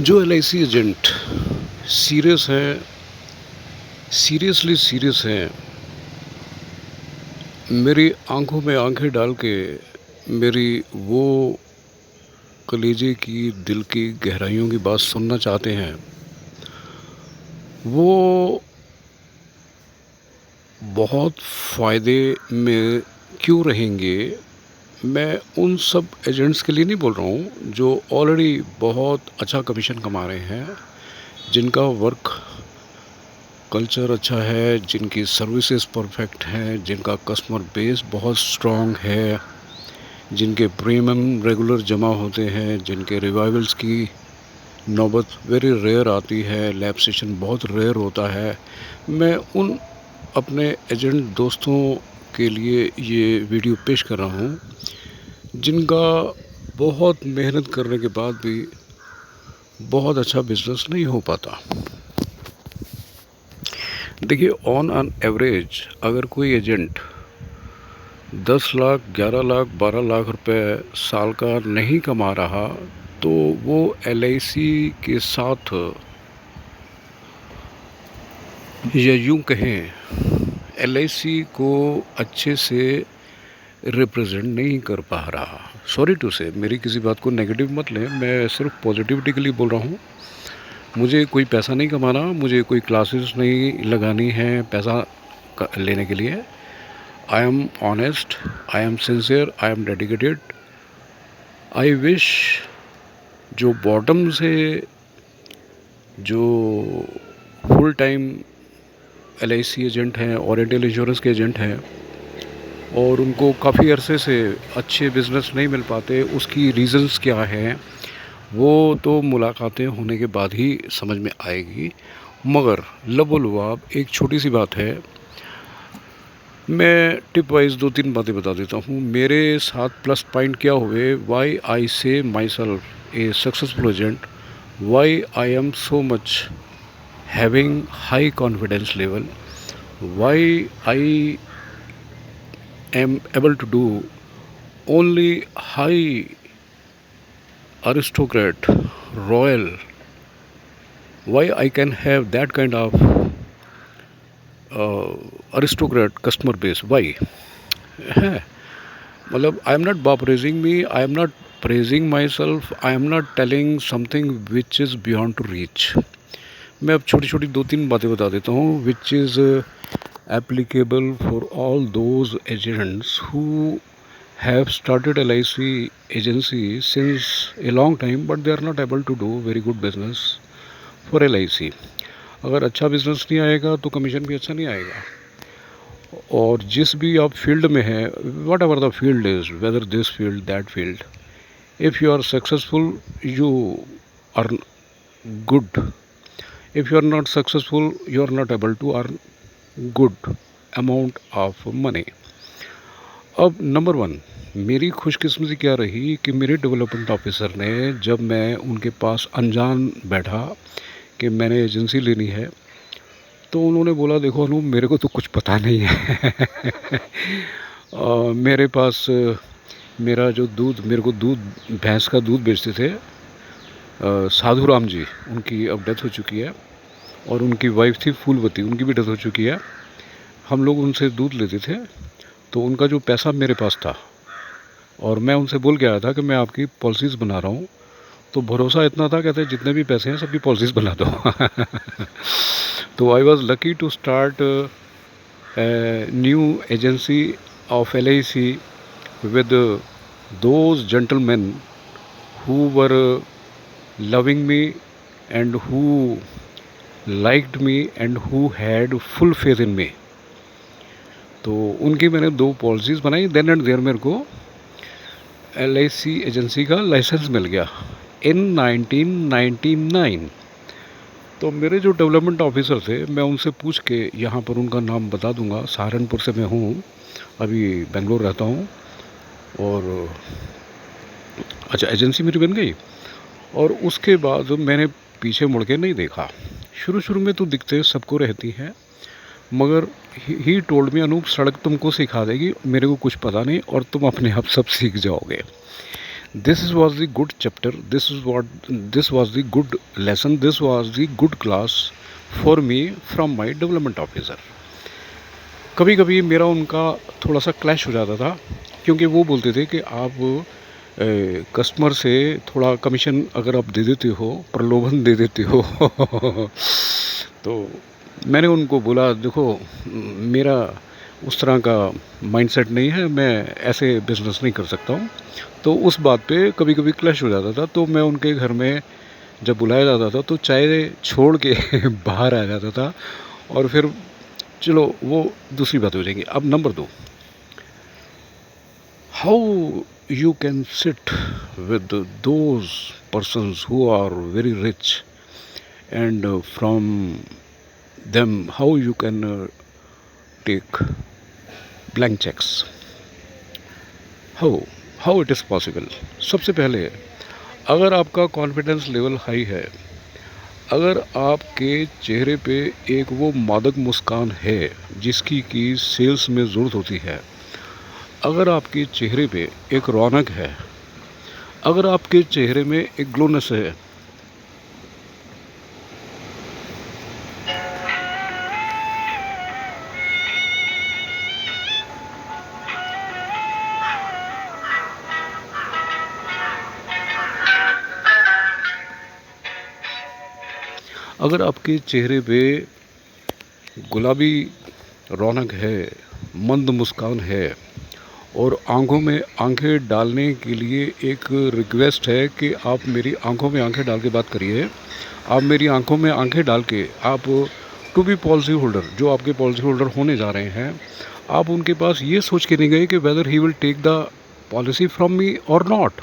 जो LIC agent serious हैं, seriously serious हैं, मेरी आंखों में आंखें डाल के मेरी वो कलेजे की, दिल की गहराइयों की बात सुनना चाहते हैं, वो बहुत फ़ायदे में क्यों रहेंगे। मैं उन सब एजेंट्स के लिए नहीं बोल रहा हूँ जो ऑलरेडी बहुत अच्छा कमीशन कमा रहे हैं, जिनका वर्क कल्चर अच्छा है, जिनकी सर्विसेज परफेक्ट हैं, जिनका कस्टमर बेस बहुत स्ट्रॉन्ग है, जिनके प्रीमियम रेगुलर जमा होते हैं, जिनके रिवाइवल्स की नौबत वेरी रेयर आती है, लैब सेशन बहुत रेयर होता है। मैं उन अपने एजेंट दोस्तों के लिए ये वीडियो पेश कर रहा हूँ, जिनका बहुत मेहनत करने के बाद भी बहुत अच्छा बिजनेस नहीं हो पाता। देखिए, ऑन एन एवरेज अगर कोई एजेंट 10 लाख, 11 लाख, 12 लाख रुपए साल का नहीं कमा रहा, तो वो एलआईसी के साथ, या यूँ कहें, एलआईसी को अच्छे से रिप्रेजेंट नहीं कर पा रहा। सॉरी टू से, मेरी किसी बात को नेगेटिव मत लें, मैं सिर्फ पॉजिटिविटी के लिए बोल रहा हूँ। मुझे कोई पैसा नहीं कमाना, मुझे कोई क्लासेस नहीं लगानी है पैसा लेने के लिए। I am honest, I am sincere, I am dedicated. I wish जो बॉटम से जो फुल टाइम एलआईसी एजेंट हैं, ओरिएंटल इंश्योरेंस के एजेंट हैं, और उनको काफ़ी अरसे से अच्छे बिज़नेस नहीं मिल पाते, उसकी रीज़न्स क्या हैं वो तो मुलाकातें होने के बाद ही समझ में आएगी। मगर लबोलुआब एक छोटी सी बात है, मैं टिप वाइज 2-3 बातें बता देता हूँ। मेरे साथ प्लस पॉइंट क्या हुए, why I say myself a successful agent, why I am so much having high confidence level, why I am able to do only high aristocrat, royal, why I can have that kind of aristocrat customer base, why है मतलब I am not appraising me, I am not praising myself, I am not telling something which is beyond to reach. मैं अब छोटी छोटी 2-3 बातें बता देता हूँ which is applicable for all those agents who have started LIC agency since a long time but they are not able to do very good business for LIC। अगर अच्छा बिजनेस नहीं आएगा तो कमीशन भी अच्छा नहीं आएगा। और जिस भी आप फील्ड में हैं, whatever the field is, whether this field that field, if you are successful you earn good, if you are not successful you are not able to earn good amount of money। अब number 1, मेरी खुशकिस्मती क्या रही कि मेरे development officer ने, जब मैं उनके पास अनजान बैठा कि मैंने एजेंसी लेनी है, तो उन्होंने बोला, देखो अनूप, मेरे को तो कुछ पता नहीं है मेरे पास मेरा जो दूध, मेरे को दूध, भैंस का दूध बेचते थे साधु राम जी, उनकी अब डेथ हो चुकी है, और उनकी वाइफ थी फूलवती, उनकी भी डेथ हो चुकी है। हम लोग उनसे दूध लेते थे, तो उनका जो पैसा मेरे पास था, और मैं उनसे बोल के आया था कि मैं आपकी पॉलिसीज़ बना रहा हूँ, तो भरोसा इतना था, कहते जितने भी पैसे हैं सबकी पॉलिसीज़ बना दो तो I was lucky to start new agency of LIC with those gentlemen who were loving me and who liked me and who had full faith in me। तो उनकी मैंने 2 पॉलिसीज़ बनाई, देन एंड देयर मेरे को LIC agency का licence मिल गया इन 1999। तो मेरे जो डेवलपमेंट ऑफिसर थे, मैं उनसे पूछ के, यहाँ पर उनका नाम बता दूंगा, सहारनपुर से मैं हूँ, अभी बेंगलोर रहता हूँ, और अच्छा एजेंसी मेरी बन गई, और उसके बाद मैंने पीछे मुड़ के नहीं देखा। शुरू शुरू में तो दिक्कतें सबको रहती हैं, मगर ही टोल्ड मी, अनूप, सड़क तुमको सिखा देगी, मेरे को कुछ पता नहीं, और तुम अपने आप सब सीख जाओगे। This was the good chapter. This was the good lesson. This was the good class for me from my development officer. कभी कभी मेरा उनका थोड़ा सा क्लैश हो जाता था, क्योंकि वो बोलते थे कि आप कस्टमर से थोड़ा कमीशन अगर आप दे देते हो, प्रलोभन दे देते हो तो मैंने उनको बोला, देखो मेरा उस तरह का माइंडसेट नहीं है, मैं ऐसे बिज़नेस नहीं कर सकता हूँ। तो उस बात पे कभी कभी क्लैश हो जाता था, तो मैं उनके घर में जब बुलाया जाता था तो चाय छोड़ के बाहर आ जाता था, और फिर चलो वो दूसरी बात हो जाएगी। अब number 2, how you can sit with those persons who are very rich, and from them how you can take blank checks, how it is possible। सबसे पहले, अगर आपका कॉन्फिडेंस लेवल हाई है, अगर आपके चेहरे पे एक वो मादक मुस्कान है जिसकी कि सेल्स में ज़रूरत होती है, अगर आपके चेहरे पे एक रौनक है, अगर आपके चेहरे में एक ग्लोनेस है, अगर आपके चेहरे पे गुलाबी रौनक है, मंद मुस्कान है, और आंखों में आंखें डालने के लिए एक रिक्वेस्ट है कि आप मेरी आंखों में आंखें डाल के बात करिए, आप मेरी आंखों में आंखें डाल के, आप टू बी पॉलिसी होल्डर, जो आपके पॉलिसी होल्डर होने जा रहे हैं, आप उनके पास ये सोच के नहीं गए कि whether he will take the policy from me or not.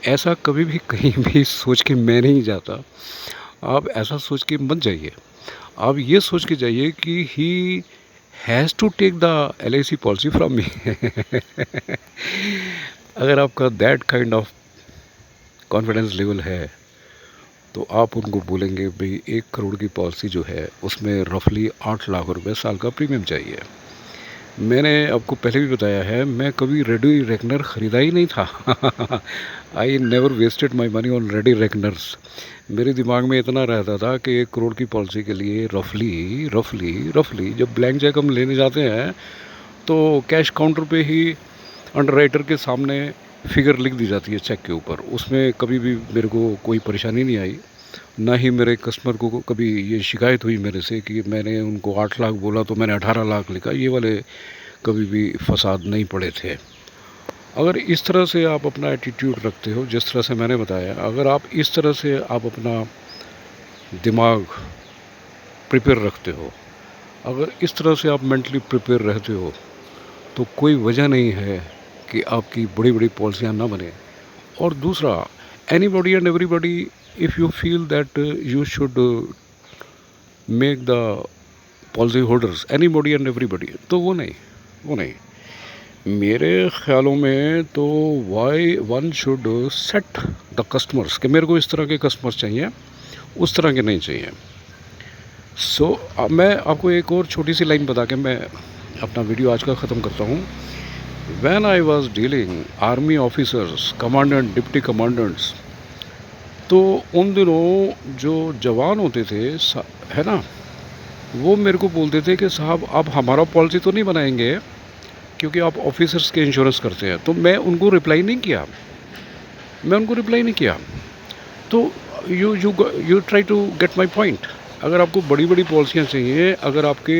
ऐसा कभी भी कहीं भी सोच के मैं नहीं जाता। आप ऐसा सोच के मत जाइए, आप ये सोच के जाइए कि he has to take the LIC policy from me. अगर आपका that kind of confidence level है तो आप उनको बोलेंगे भाई 1 करोड़ की पॉलिसी जो है उसमें रफली 8 लाख रुपए साल का प्रीमियम चाहिए। मैंने आपको पहले भी बताया है, मैं कभी रेडी रेकनर ख़रीदा ही नहीं था। I never wasted my money on ready reckoners. मेरे दिमाग में इतना रहता था कि 1 करोड़ की पॉलिसी के लिए रफली जब ब्लैंक चेक हम लेने जाते हैं तो कैश काउंटर पे ही अंडरराइटर के सामने फिगर लिख दी जाती है चेक के ऊपर। उसमें कभी भी मेरे को कोई परेशानी नहीं आई, ना ही मेरे कस्टमर को कभी ये शिकायत हुई मेरे से कि मैंने उनको 8 लाख बोला तो मैंने 18 लाख लिखा। ये वाले कभी भी फसाद नहीं पड़े थे। अगर इस तरह से आप अपना एटीट्यूड रखते हो, जिस तरह से मैंने बताया, अगर आप इस तरह से आप अपना दिमाग प्रिपेयर रखते हो, अगर इस तरह से आप मेंटली प्रिपेयर रहते हो, तो कोई वजह नहीं है कि आपकी बड़ी बड़ी पॉलिसियाँ ना बने। और दूसरा, anybody and everybody, if you feel that you should make the policy holders anybody and everybody, तो वो नहीं। मेरे ख्यालों में तो why one should set the customers, कि मेरे को इस तरह के कस्टमर्स चाहिए, उस तरह के नहीं चाहिए। सो मैं आपको एक और छोटी सी लाइन बता के मैं अपना वीडियो आज का ख़त्म करता हूँ। When I was dealing army officers, commandant, deputy commandants, तो उन दिनों जो जवान होते थे है ना, वो मेरे को बोलते थे कि साहब आप हमारा पॉलिसी तो नहीं बनाएंगे क्योंकि आप ऑफिसर्स के इंश्योरेंस करते हैं। तो मैं उनको रिप्लाई नहीं किया। तो you try to get my point. अगर आपको बड़ी बड़ी पॉलिसियाँ चाहिए, अगर आपके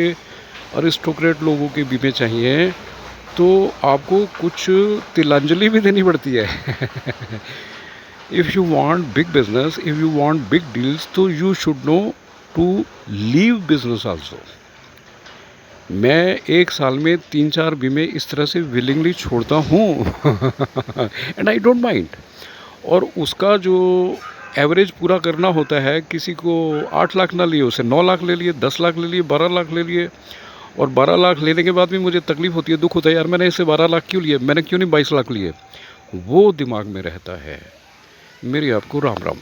अरिस्टोक्रेट लोगों के बीमे चाहिए, तो आपको कुछ तिलांजलि भी देनी पड़ती है। If you want big business, if you want big deals, तो you should know to leave business also. मैं 1 साल में 3-4 बीमे इस तरह से विलिंगली छोड़ता हूँ एंड आई डोंट माइंड। और उसका जो एवरेज पूरा करना होता है, किसी को 8 लाख ना लिए, उसे 9 लाख ले लिए, 10 लाख ले लिए, 12 लाख ले लिए। और 12 लाख लेने के बाद भी मुझे तकलीफ़ होती है, दुख होता है, यार मैंने इससे 12 लाख क्यों लिए, मैंने क्यों नहीं 22 लाख लिए। वो दिमाग में रहता है। मेरी आपको राम राम।